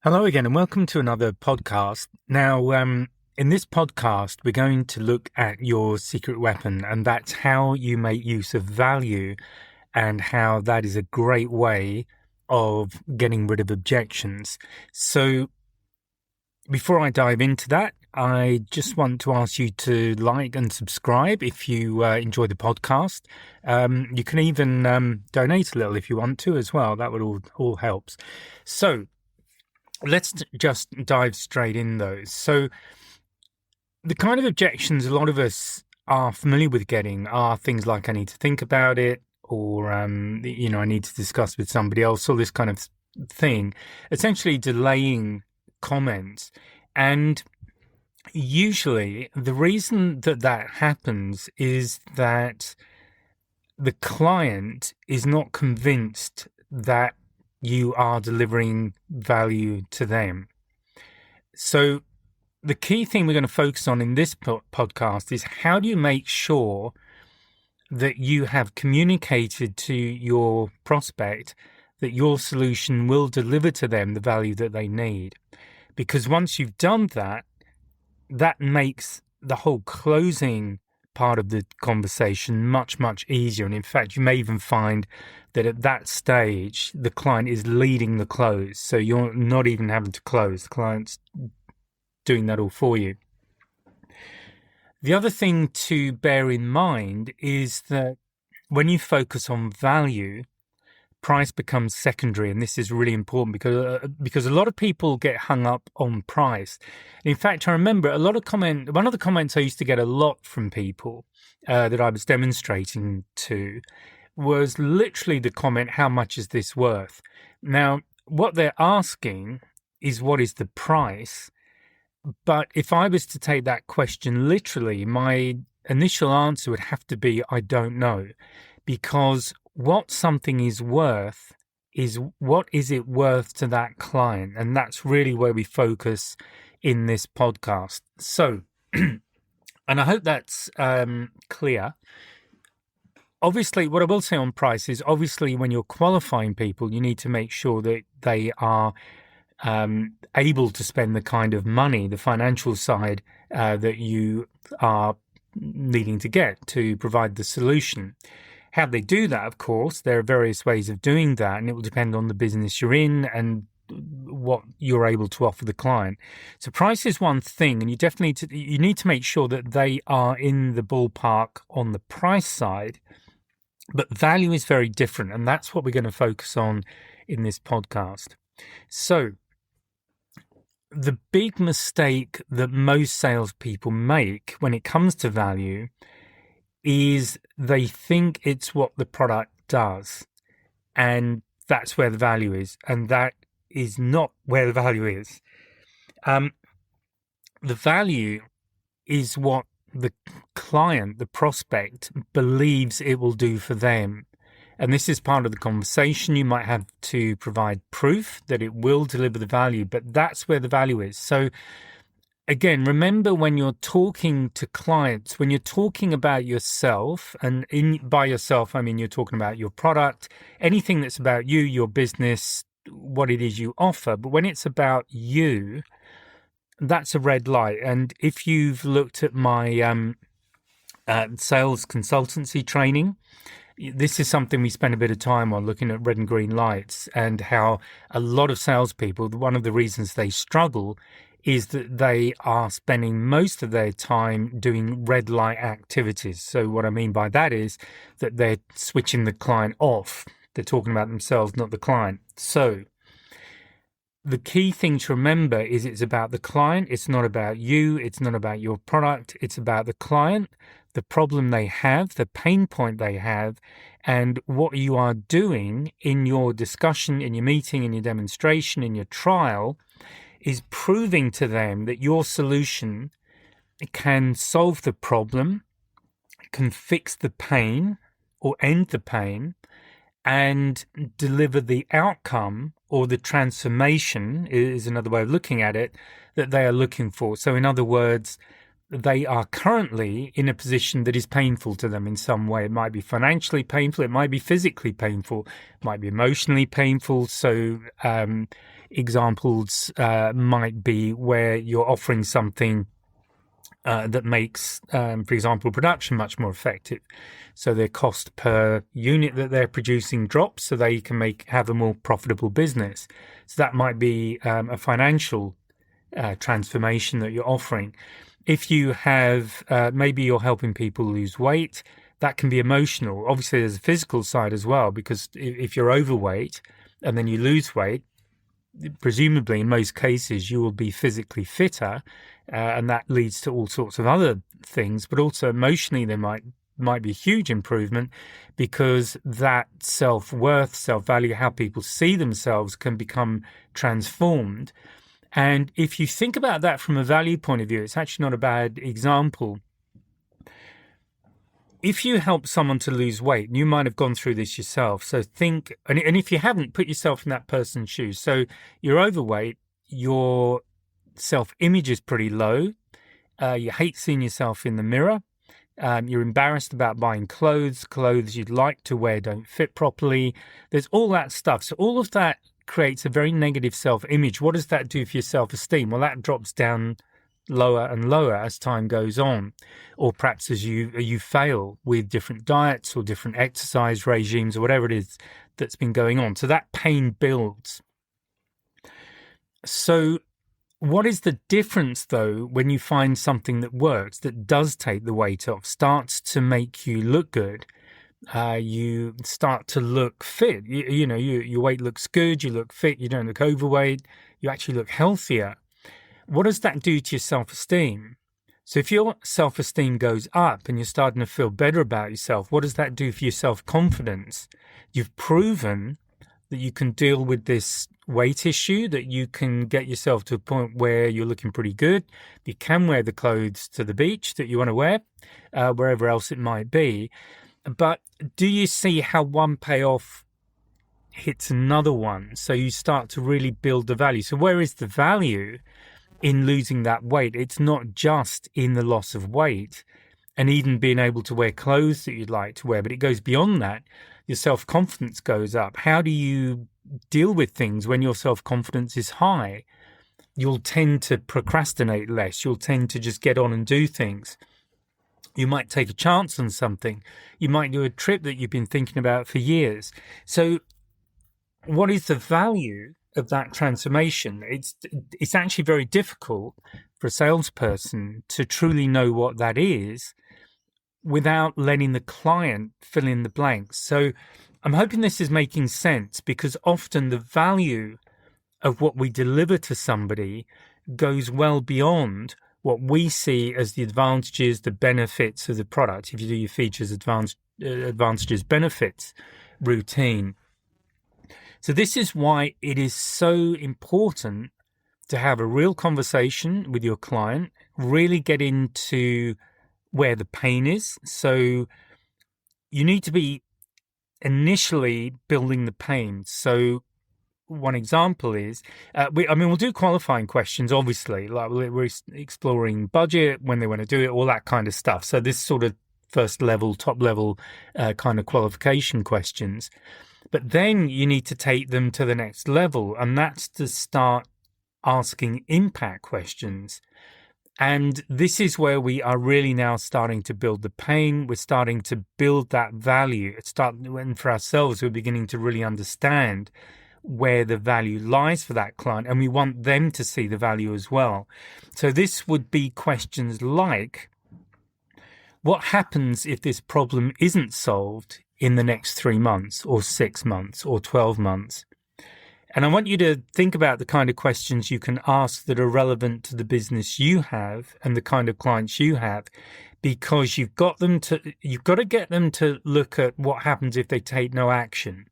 Hello again, and welcome to another podcast. Now, in this podcast, we're going to look at your secret weapon, and that's how you make use of value and how that is a great way of getting rid of objections. So before I dive into that, I just want to ask you to like and subscribe if you enjoy the podcast. You can even donate a little if you want to as well. That would all helps. So let's just dive straight in those. So the kind of objections a lot of us are familiar with getting are things like I need to think about it, or, I need to discuss with somebody else, or this kind of thing, essentially delaying comments. And usually the reason that happens is that the client is not convinced that you are delivering value to them. So the key thing we're going to focus on in this podcast is how do you make sure that you have communicated to your prospect that your solution will deliver to them the value that they need. Because once you've done that, that makes the whole closing part of the conversation much, much easier. And in fact, you may even find that at that stage, the client is leading the close. So you're not even having to close. The client's doing that all for you. The other thing to bear in mind is that when you focus on value, price becomes secondary. And this is really important because a lot of people get hung up on price. In fact, I remember one of the comments I used to get a lot from people that I was demonstrating to was literally the comment, how much is this worth? Now, what they're asking is what is the price? But if I was to take that question literally, my initial answer would have to be, I don't know, because what something is worth is what is it worth to that client? And that's really where we focus in this podcast. So, and I hope that's clear. Obviously, what I will say on price is obviously when you're qualifying people, you need to make sure that they are able to spend the kind of money, the financial side that you are needing to get to provide the solution. How they do that, of course, there are various ways of doing that, and it will depend on the business you're in and what you're able to offer the client. So price is one thing, and you need to make sure that they are in the ballpark on the price side, but value is very different, and that's what we're going to focus on in this podcast. So the big mistake that most salespeople make when it comes to value is they think it's what the product does, and that's where the value is, and that is not where the value is. The value is what the client, the prospect, believes it will do for them. And this is part of the conversation. You might have to provide proof that it will deliver the value, but that's where the value is. So again, remember when you're talking to clients, when you're talking about yourself, and by yourself, I mean you're talking about your product, anything that's about you, your business, what it is you offer. But when it's about you, that's a red light. And if you've looked at my sales consultancy training, this is something we spend a bit of time on, looking at red and green lights and how a lot of salespeople, one of the reasons they struggle is that they are spending most of their time doing red light activities. So what I mean by that is that they're switching the client off. They're talking about themselves, not the client. So the key thing to remember is it's about the client. It's not about you. It's not about your product. It's about the client, the problem they have, the pain point they have, and what you are doing in your discussion, in your meeting, in your demonstration, in your trial, is proving to them that your solution can solve the problem, can fix the pain or end the pain, and deliver the outcome or the transformation is another way of looking at it that they are looking for. So in other words, they are currently in a position that is painful to them in some way. It might be financially painful, it might be physically painful, it might be emotionally painful. So examples might be where you're offering something that makes, for example, production much more effective. So their cost per unit that they're producing drops, so they can have a more profitable business. So that might be a financial transformation that you're offering. If you have, maybe you're helping people lose weight, that can be emotional. Obviously, there's a physical side as well, because if you're overweight and then you lose weight, presumably in most cases you will be physically fitter, and that leads to all sorts of other things. But also emotionally, there might be a huge improvement, because that self-worth, self-value, how people see themselves can become transformed. And if you think about that from a value point of view, it's actually not a bad example. If you help someone to lose weight, and you might have gone through this yourself, so think, and if you haven't, put yourself in that person's shoes. So you're overweight, your self-image is pretty low, you hate seeing yourself in the mirror, you're embarrassed about buying clothes you'd like to wear don't fit properly. There's all that stuff. So all of that creates a very negative self-image. What does that do for your self-esteem? Well, that drops down lower and lower as time goes on, or perhaps as you fail with different diets or different exercise regimes or whatever it is that's been going on. So that pain builds. So what is the difference, though, when you find something that works, that does take the weight off, starts to make you look good? You start to look fit. Your weight looks good, you look fit, you don't look overweight, you actually look healthier. What does that do to your self-esteem? So if your self-esteem goes up and you're starting to feel better about yourself, what does that do for your self-confidence? You've proven that you can deal with this weight issue, that you can get yourself to a point where you're looking pretty good. You can wear the clothes to the beach that you want to wear, wherever else it might be. But do you see how one payoff hits another one? So you start to really build the value. So where is the value in losing that weight? It's not just in the loss of weight and even being able to wear clothes that you'd like to wear, but it goes beyond that. Your self-confidence goes up. How do you deal with things when your self-confidence is high? You'll tend to procrastinate less. You'll tend to just get on and do things. You might take a chance on something. You might do a trip that you've been thinking about for years. So what is the value of that transformation? It's actually very difficult for a salesperson to truly know what that is without letting the client fill in the blanks. So I'm hoping this is making sense, because often the value of what we deliver to somebody goes well beyond what we see as the advantages, the benefits of the product. If you do your features, advantages, benefits routine. So this is why it is so important to have a real conversation with your client, really get into where the pain is. So you need to be initially building the pain. So one example is, we'll do qualifying questions, obviously, like we're exploring budget, when they want to do it, all that kind of stuff. So this sort of first level, top level kind of qualification questions. But then you need to take them to the next level, and that's to start asking impact questions. And this is where we are really now starting to build the pain. We're starting to build that value. And for ourselves, we're beginning to really understand where the value lies for that client, and we want them to see the value as well. So this would be questions like, what happens if this problem isn't solved in the next 3 months or 6 months or 12 months? And I want you to think about the kind of questions you can ask that are relevant to the business you have and the kind of clients you have, because you've got to get them to look at what happens if they take no action.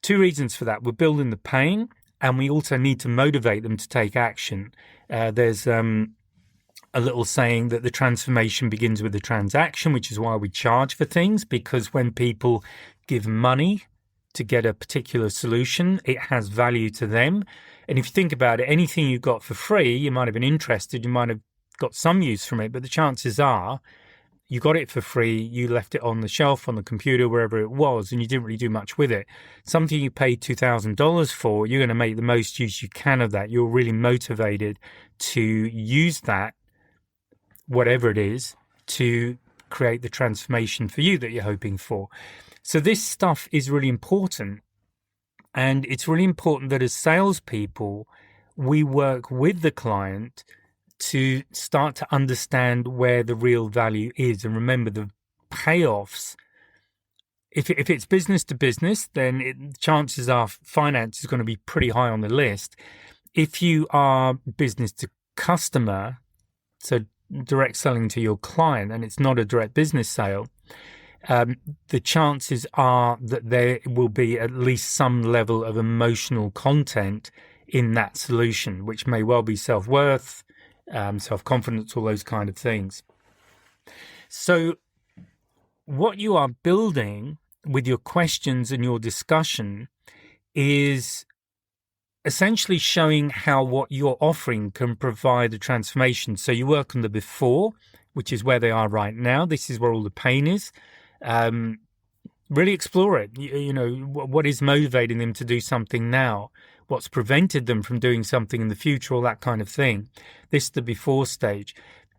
2 reasons for that. We're building the pain, and we also need to motivate them to take action. There's a little saying that the transformation begins with the transaction, which is why we charge for things, because when people give money to get a particular solution, it has value to them. And if you think about it, anything you got for free, you might have been interested, you might have got some use from it, but the chances are You got it for free. You left it on the shelf, on the computer, wherever it was, and you didn't really do much with it. Something you paid $2,000 for, you're going to make the most use you can of that. You're really motivated to use that, whatever it is, to create the transformation for you that you're hoping for. So this stuff is really important. And it's really important that as salespeople, we work with the client to start to understand where the real value is. And remember, the payoffs, if it's business to business, then chances are finance is going to be pretty high on the list. If you are business to customer, so direct selling to your client, and it's not a direct business sale, the chances are that there will be at least some level of emotional content in that solution, which may well be self-worth, self-confidence, all those kind of things. So what you are building with your questions and your discussion is essentially showing how what you're offering can provide a transformation. So you work on the before, which is where they are right now. This is where all the pain is. Really explore it. You know, what is motivating them to do something now? What's prevented them from doing something in the future, all that kind of thing. This is the before stage.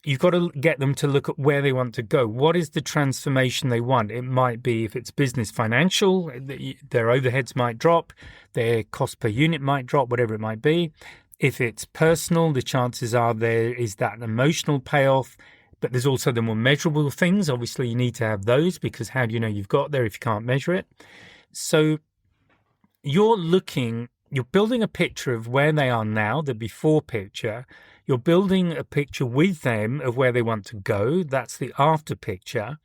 You've got to get them to look at where they want to go. What is the transformation they want? It might be, if it's business financial, their overheads might drop, their cost per unit might drop, whatever it might be. If it's personal, the chances are there is that emotional payoff. But there's also the more measurable things. Obviously, you need to have those, because how do you know you've got there if you can't measure it? So you're building a picture of where they are now, the before picture. You're building a picture with them of where they want to go. That's the after picture.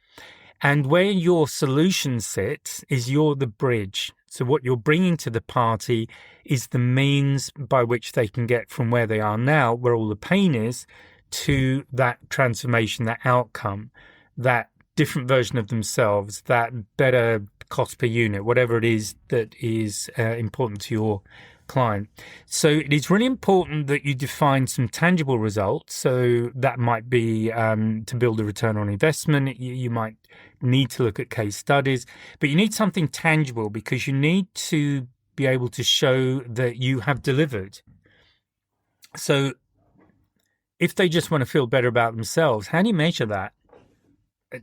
And where your solution sits is you're the bridge. So what you're bringing to the party is the means by which they can get from where they are now, where all the pain is, to that transformation, that outcome, that different version of themselves, that better cost per unit, whatever it is that is important to your client. So it is really important that you define some tangible results. So that might be to build a return on investment. You might need to look at case studies, but you need something tangible, because you need to be able to show that you have delivered. So if they just want to feel better about themselves, how do you measure that?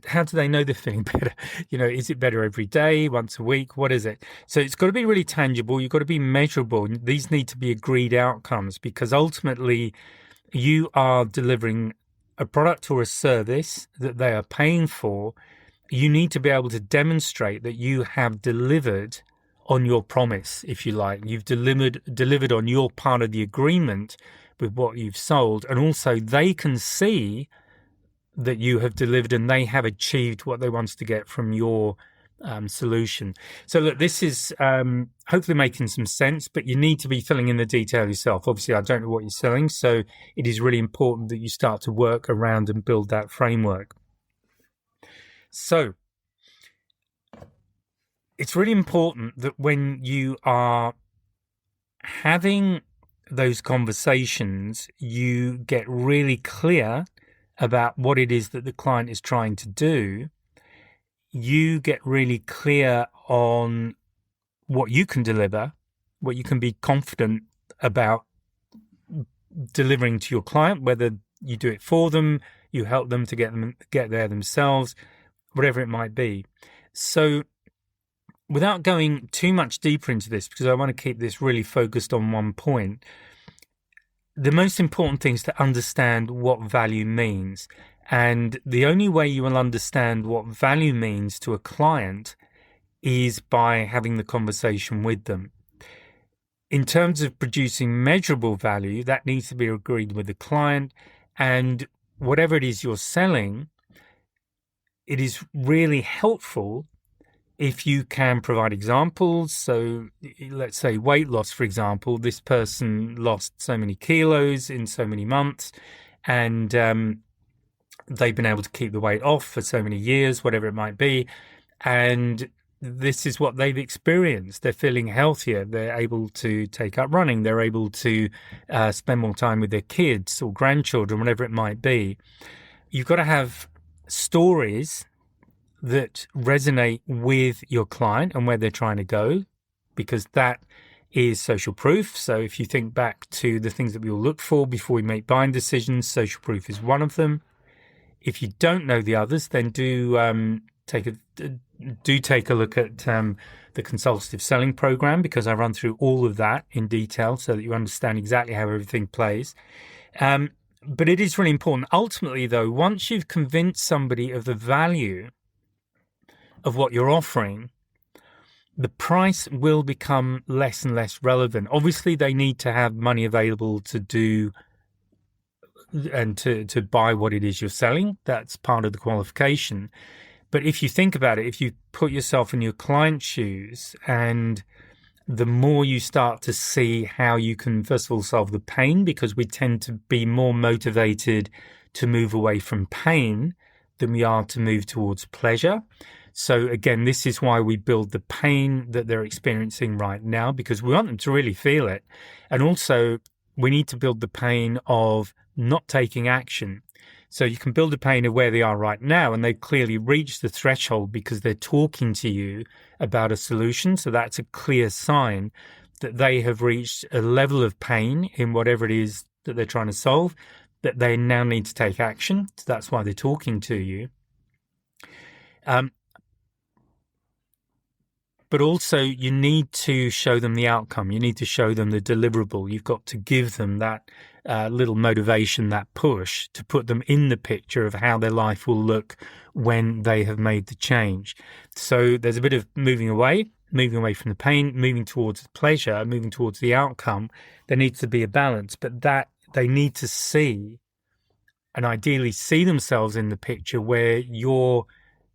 How do they know they're feeling better? You know, is it better every day, once a week? What is it? So it's got to be really tangible. You've got to be measurable. These need to be agreed outcomes, because ultimately you are delivering a product or a service that they are paying for. You need to be able to demonstrate that you have delivered on your promise, if you like. You've delivered on your part of the agreement with what you've sold, and also they can see that you have delivered and they have achieved what they wanted to get from your solution. So look, this is hopefully making some sense, but you need to be filling in the detail yourself. Obviously, I don't know what you're selling, so it is really important that you start to work around and build that framework. So it's really important that when you are having those conversations, you get really clear about what it is that the client is trying to do. You get really clear on what you can deliver, what you can be confident about delivering to your client, whether you do it for them, you help them to get there themselves, whatever it might be. So without going too much deeper into this, because I want to keep this really focused on one point, the most important thing is to understand what value means. And the only way you will understand what value means to a client is by having the conversation with them. In terms of producing measurable value, that needs to be agreed with the client. And whatever it is you're selling, it is really helpful if you can provide examples. So let's say weight loss, for example. This person lost so many kilos in so many months, and they've been able to keep the weight off for so many years, whatever it might be. And this is what they've experienced. They're feeling healthier. They're able to take up running. They're able to spend more time with their kids or grandchildren, whatever it might be. You've got to have stories that resonate with your client and where they're trying to go, because that is social proof. So if you think back to the things that we all look for before we make buying decisions, social proof is one of them. If you don't know the others, then do take a look at the consultative selling program, because I run through all of that in detail so that you understand exactly how everything plays. But it is really important. Ultimately, though, once you've convinced somebody of the value of what you're offering, the price will become less and less relevant. Obviously, they need to have money available to do and to buy what it is you're selling. That's part of the qualification. But if you think about it, if you put yourself in your client's shoes, and the more you start to see how you can, first of all, solve the pain, because we tend to be more motivated to move away from pain than we are to move towards pleasure. So again, this is why we build the pain that they're experiencing right now, because we want them to really feel it. And also, we need to build the pain of not taking action. So you can build the pain of where they are right now, and they've clearly reached the threshold because they're talking to you about a solution. So that's a clear sign that they have reached a level of pain in whatever it is that they're trying to solve, that they now need to take action. So that's why they're talking to you. But also, you need to show them the outcome. You need to show them the deliverable. You've got to give them that little motivation, that push, to put them in the picture of how their life will look when they have made the change. So there's a bit of moving away from the pain, moving towards the pleasure, moving towards the outcome. There needs to be a balance, but that they need to see, and ideally see themselves in the picture where your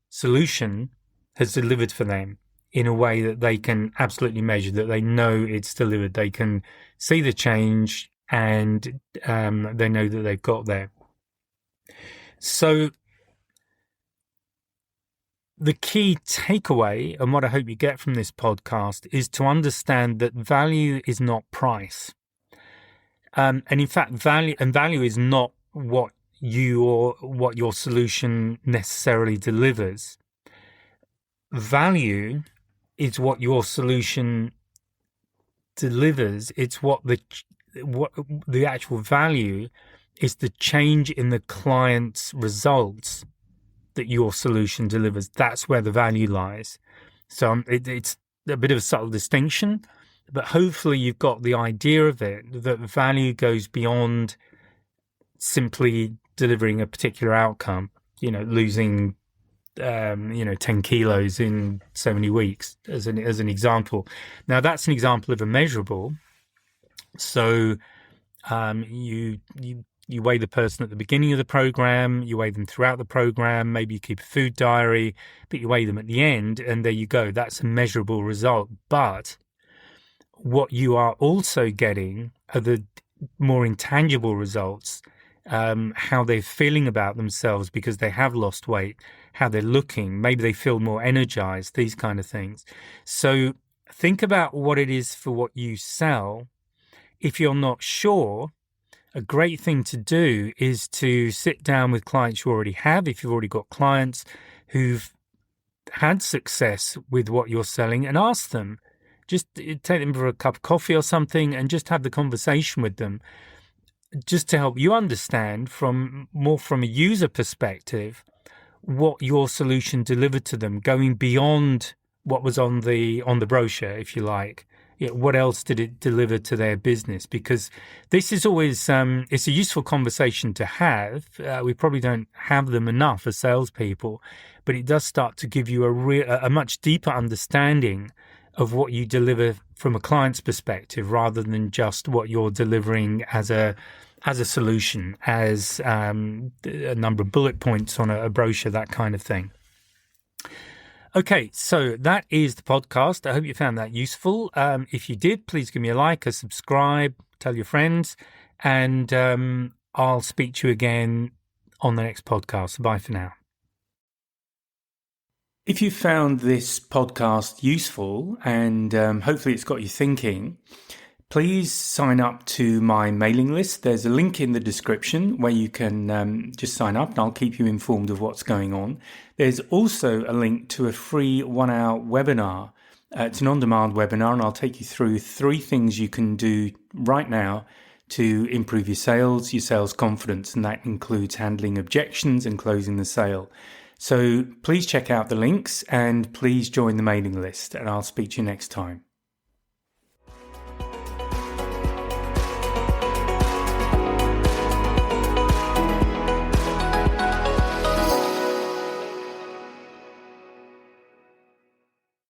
solution has delivered for them, in a way that they can absolutely measure, that they know it's delivered. They can see the change, and they know that they've got there. So the key takeaway, and what I hope you get from this podcast, is to understand that value is not price. And in fact, value is not what your solution necessarily delivers. Value is what your solution delivers. It's what the actual value is, the change in the client's results that your solution delivers. That's where the value lies. So it's a bit of a subtle distinction, but hopefully you've got the idea of it, that value goes beyond simply delivering a particular outcome, losing 10 kilos in so many weeks as an example. Now that's an example of a measurable. So you weigh the person at the beginning of the program, you weigh them throughout the program, maybe you keep a food diary, but you weigh them at the end, and there you go. That's a measurable result. But what you are also getting are the more intangible results, how they're feeling about themselves because they have lost weight, how they're looking, maybe they feel more energized, these kind of things. So think about what it is for what you sell. If you're not sure, a great thing to do is to sit down with clients you already have. If you've already got clients who've had success with what you're selling, and ask them, just take them for a cup of coffee or something and just have the conversation with them, just to help you understand from a user perspective what your solution delivered to them, going beyond what was on the brochure, if you like. What else did it deliver to their business? Because this is always it's a useful conversation to have. We probably don't have them enough as salespeople, but it does start to give you a much deeper understanding of what you deliver from a client's perspective, rather than just what you're delivering as a solution, as a number of bullet points on a brochure, that kind of thing. Okay, so that is the podcast. I hope you found that useful. If you did, please give me a like, a subscribe, tell your friends, and I'll speak to you again on the next podcast. Bye for now. If you found this podcast useful, and hopefully it's got you thinking, please sign up to my mailing list. There's a link in the description where you can just sign up, and I'll keep you informed of what's going on. There's also a link to a free 1-hour webinar. It's an on-demand webinar, and I'll take you through 3 things you can do right now to improve your sales confidence, and that includes handling objections and closing the sale. So please check out the links and please join the mailing list, and I'll speak to you next time.